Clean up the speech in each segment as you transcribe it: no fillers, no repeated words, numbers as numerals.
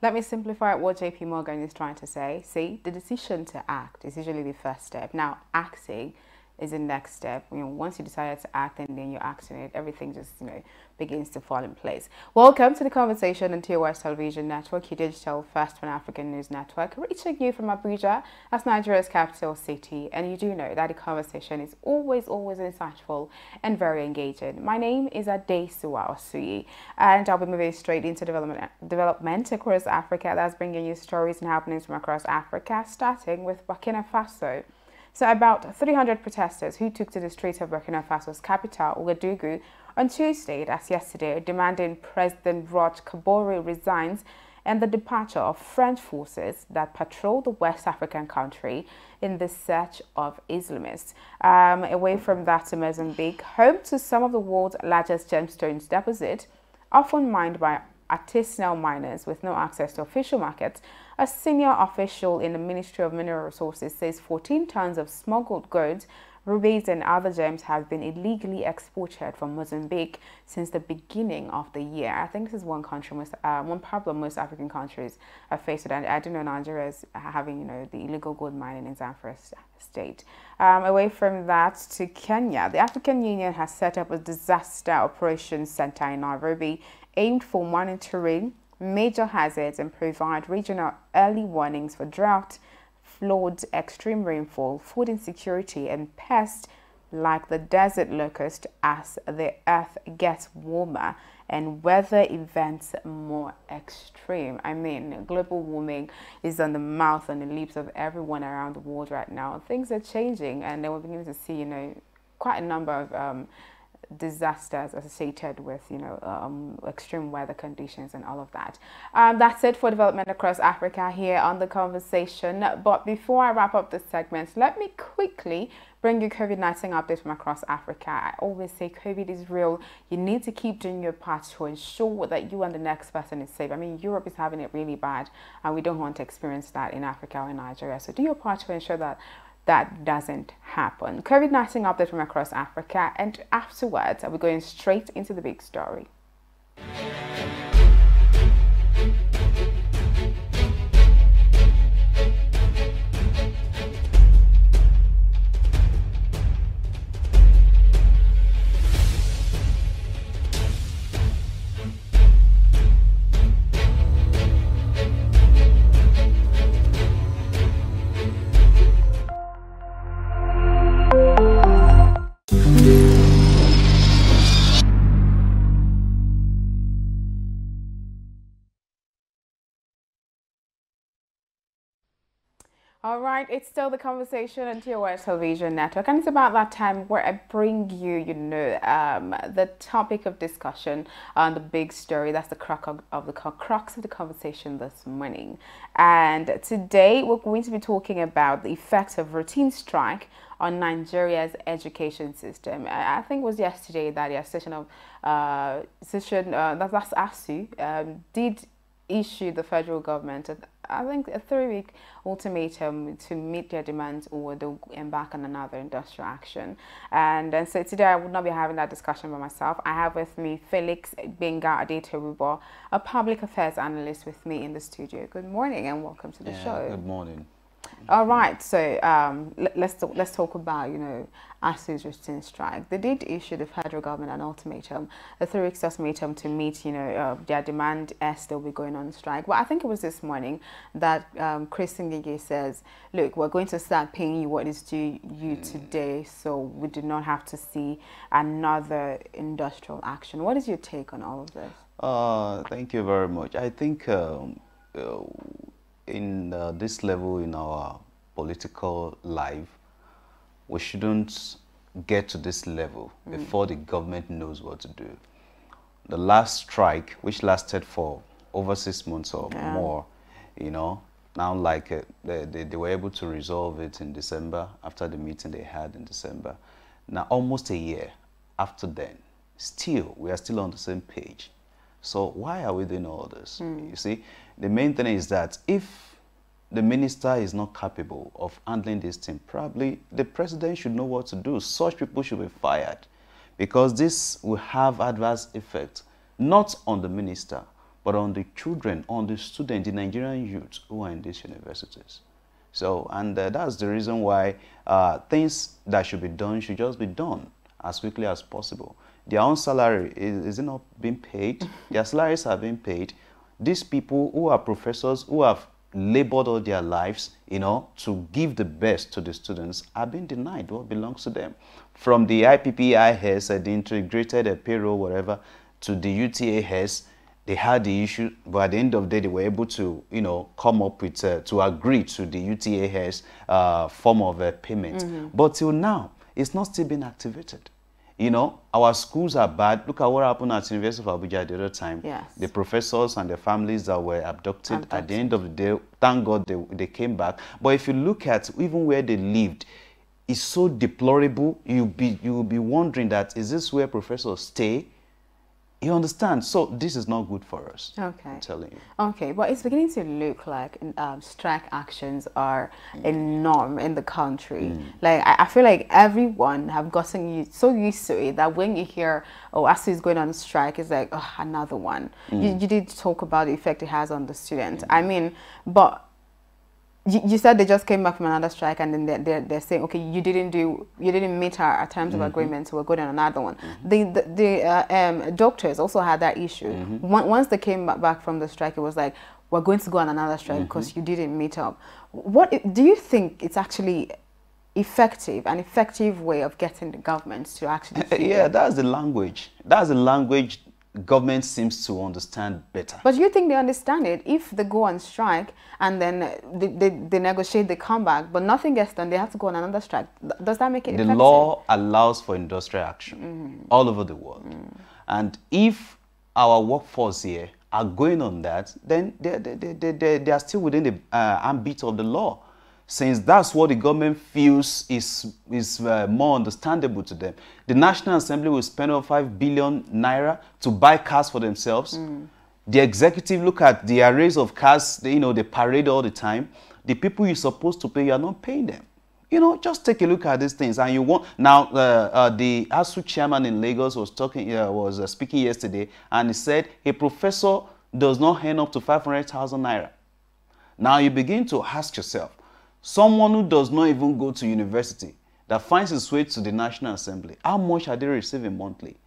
Let me simplify what JP Morgan is trying to say. See, the decision to act is usually the first step. Now, acting is the next step. Once you decide to act and then you're acting it, everything just, begins to fall in place. Welcome to the conversation on TOS Television Network, your digital first Pan-African news network, reaching you from Abuja, as Nigeria's capital city. And you do know that the conversation is always insightful and very engaging. My name is Adesuwa Osuyi, and I'll be moving straight into development across Africa. That's bringing you stories and happenings from across Africa, starting with Burkina Faso. So about 300 protesters who took to the streets of Burkina Faso's capital, Ouagadougou, on Tuesday, that's yesterday, demanding President Roch Kabore resigns and the departure of French forces that patrol the West African country in the search of Islamists. Away from that to Mozambique, home to some of the world's largest gemstones deposit, often mined by artisanal miners with no access to official markets. A senior official in the Ministry of Mineral Resources says 14 tons of smuggled goods, rubies and other gems have been illegally exported from Mozambique since the beginning of the year. I think this is one problem most African countries are faced with. And I do know Nigeria is having, the illegal gold mining in Zamfara state. Away from that to Kenya, the African Union has set up a disaster operations center in Nairobi aimed for monitoring major hazards and provide regional early warnings for drought, floods, extreme rainfall, food insecurity, and pests like the desert locust as the earth gets warmer and weather events more extreme. I mean, global warming is on the mouth and the lips of everyone around the world right now. Things are changing, and then we're beginning to see, quite a number of disasters associated with extreme weather conditions and all of that. That's it for development across Africa here on the conversation. But before I wrap up this segment, let me quickly bring you COVID-19 updates from across Africa. I always say COVID is real. You need to keep doing your part to ensure that you and the next person is safe. I mean, Europe is having it really bad, and we don't want to experience that in Africa or in Nigeria. So do your part to ensure that that doesn't happen. COVID-19 update from across Africa, and afterwards we're going straight into the big story. All right, it's still the conversation on TOS Television Network, and it's about that time where I bring you, the topic of discussion on the big story. That's the crux of the conversation this morning. And today we're going to be talking about the effects of routine strike on Nigeria's education system. I think it was yesterday that the Association of that's ASU did issue the federal government I think a 3-week ultimatum to meet their demands, or they'll embark on another industrial action. And so today I would not be having that discussion by myself. I have with me Felix Benga Adetorubo, a public affairs analyst, with me in the studio. Good morning and welcome to the show. Good morning. All right, so let's talk about ASU's routine strike. They did issue the federal government an ultimatum, a 3-week ultimatum to meet their demand as they'll be going on strike. Well, I think it was this morning that Chris Ngige says, look, we're going to start paying you what is due you today, so we do not have to see another industrial action. What is your take on all of this? Thank you very much. I think in this level in our political life, we shouldn't get to this level before the government knows what to do. The last strike, which lasted for over 6 months or more, now like they were able to resolve it in December after the meeting they had in December. Now almost a year after then, still we are still on the same page. So why are we doing all this? You see, the main thing is that if the minister is not capable of handling this thing, probably the president should know what to do. Such people should be fired, because this will have adverse effects, not on the minister, but on the children, on the students, the Nigerian youth who are in these universities. So, and that's the reason why things that should be done should just be done as quickly as possible. Their own salary, is it not being paid? Their salaries are being paid. These people who are professors, who have labored all their lives, you know, to give the best to the students, are being denied what belongs to them. From the IPPIS, the integrated payroll, whatever, to the UTAS, they had the issue, but at the end of the day, they were able to, you know, come up with, to agree to the UTAS form of payment. But till now, it's not still been activated. You know, our schools are bad. Look at what happened at University of Abuja the other time. Yes. The professors and the families that were abducted, at the end of the day, thank God they came back. But if you look at even where they lived, it's so deplorable. You'll be wondering that, is this where professors stay? You understand? So this is not good for us. Okay. I'm telling you. Okay, but it's beginning to look like strike actions are a norm in the country. Like I feel like everyone have gotten so used to it that when you hear, oh, ASUU is going on strike, it's like, oh, another one. You did talk about the effect it has on the students. I mean, but you said they just came back from another strike, and then they're saying, okay, you didn't meet our terms of agreement, so we're going on another one. The doctors also had that issue. Once they came back from the strike, it was like, we're going to go on another strike because you didn't meet up. What do you think it's actually an effective way of getting the government to actually yeah, that's the language. That's the language government seems to understand better. But you think they understand it? If they go on strike and then they negotiate, they come back, but nothing gets done, they have to go on another strike. Does that make it effective? The law allows for industrial action all over the world. And if our workforce here are going on that, then they are still within the ambit of the law. Since that's what the government feels is more understandable to them. The National Assembly will spend over 5 billion naira to buy cars for themselves. The executive, look at the arrays of cars, they parade all the time. The people you're supposed to pay, you are not paying them. You know, just take a look at these things. And you want, now the ASUU chairman in Lagos was speaking yesterday, and he said a professor does not earn up to 500,000 naira. Now you begin to ask yourself, someone who does not even go to university, that finds his way to the National Assembly, how much are they receiving monthly?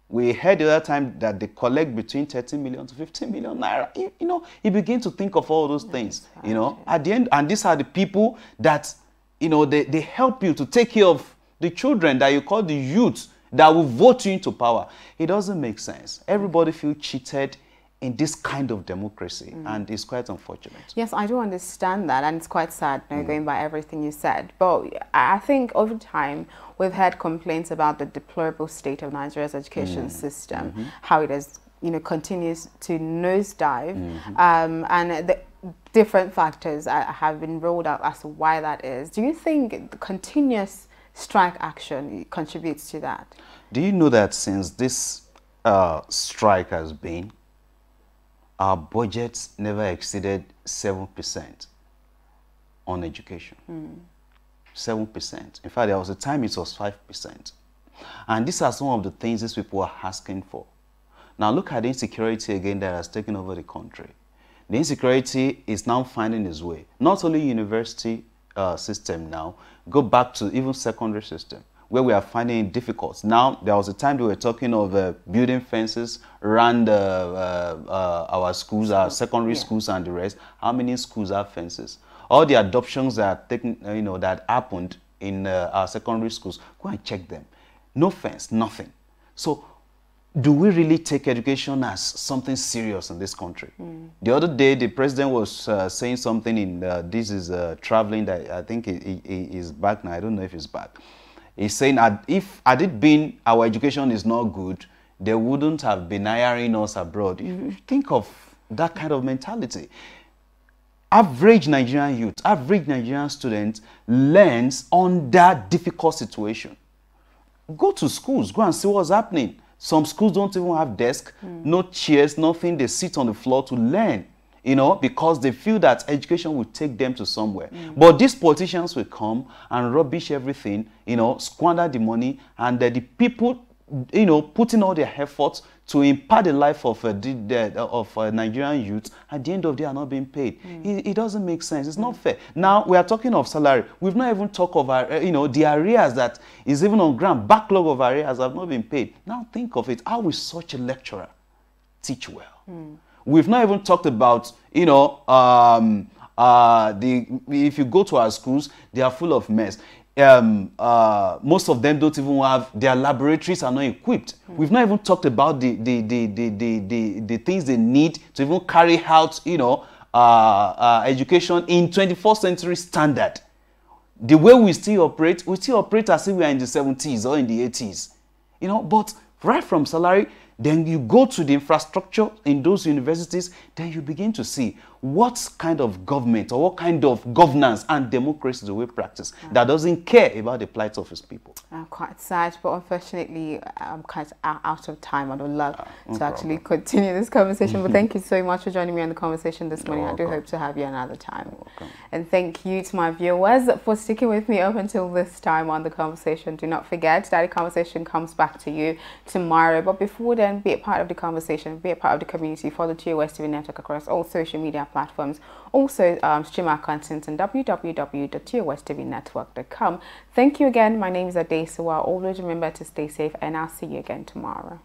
We heard the other time that they collect between 30 million to 15 million naira. You begin to think of all those things, at the end, and these are the people that, they help you to take care of the children that you call the youth that will vote you into power. It doesn't make sense. Everybody feels cheated in this kind of democracy, and it's quite unfortunate. Yes, I do understand that, and it's quite sad, going by everything you said. But I think over time, we've had complaints about the deplorable state of Nigeria's education system, how it has, continues to nosedive, and the different factors have been rolled out as to why that is. Do you think the continuous strike action contributes to that? Do you know that since this strike has been, our budgets never exceeded 7% on education. 7%. In fact, there was a time it was 5%. And these are some of the things these people are asking for. Now look at the insecurity again that has taken over the country. The insecurity is now finding its way. Not only university system now, go back to even secondary system, where we are finding it difficult. Now, there was a time we were talking of building fences around our schools, our secondary schools and the rest. How many schools have fences? All the adoptions that are taken, that happened in our secondary schools, go and check them. No fence, nothing. So, do we really take education as something serious in this country? The other day, the president was saying something in this is traveling, that I think he is back now. I don't know if he's back. He's saying that if had it been our education is not good, they wouldn't have been hiring us abroad. You think of that kind of mentality. Average Nigerian youth, average Nigerian student learns under difficult situation. Go to schools, go and see what's happening. Some schools don't even have desks, no chairs, nothing. They sit on the floor to learn, because they feel that education will take them to somewhere. But these politicians will come and rubbish everything, squander the money, and the people you know, putting all their efforts to impact the life of Nigerian youth, at the end of the day are not being paid. It doesn't make sense. It's not fair. Now we are talking of salary. We've not even talked of you know, the arrears that is even on ground. Backlog of arrears have not been paid. Now think of it. How will such a lecturer teach well? We've not even talked about, you know, if you go to our schools, they are full of mess. Most of them don't even have, their laboratories are not equipped. We've not even talked about the things they need to even carry out, you know, education in 21st century standard. The way we still operate as if we are in the 70s or in the 80s. You know, but right from salary, then you go to the infrastructure in those universities, then you begin to see what kind of government or what kind of governance and democracy do we practice that doesn't care about the plight of its people. I'm quite sad, but unfortunately, I'm kind of out of time. I'd love to actually continue this conversation, but thank you so much for joining me on the conversation this morning. I do hope to have you another time. And thank you to my viewers for sticking with me up until this time on the conversation. Do not forget that the conversation comes back to you tomorrow. But before then, be a part of the conversation, be a part of the community. Follow TOS TV Network across all social media platforms. Also, stream our content on www.tostvnetwork.com. Thank you again. My name is Adesuwa. Always remember to stay safe, and I'll see you again tomorrow.